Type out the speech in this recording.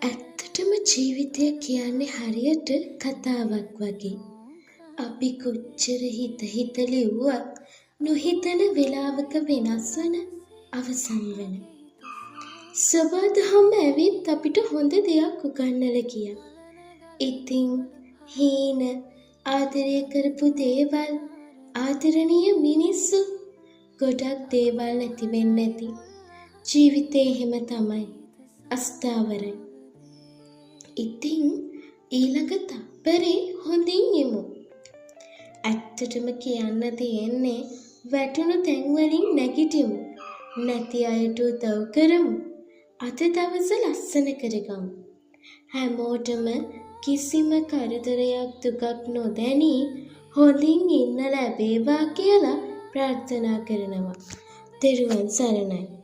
ඇත්තටම ජීවිතය කියන්නේ හරියට කතාවක් වගේ. අපි කොච්චර හිත ලිව්වත් නොහිතන වෙලාවක වෙනස් වන අවසන් වන. සොබාදහම ඇවිත් අපිට හොඳ දෙයක් උගන්නලා ගියා. ඉතින් හීන ආදරය කරපු දේවල් ආදරණීය මිනිස්සු ගොඩක් දේවල් නැති වෙන්නේ නැති. ජීවිතේ එහෙම තමයි. අස්ථාවරයි. ඉතින් ඊළඟ තප්පරේ හොඳින් යමු. ඇත්තටම කියන්න තියෙන්නේ වැටුණු තැන් වලින් නැගිටිමු. නැති අයට උදව් කරමු. අද දවස ලස්සන කරගමු. හැමෝටම කිසිම කරදරයක් දුකක් නොදැනී හොඳින් ඉන්න ලැබේවා කියලා ප්‍රාර්ථනා කරනවා. තෙරුවන් සරණයි.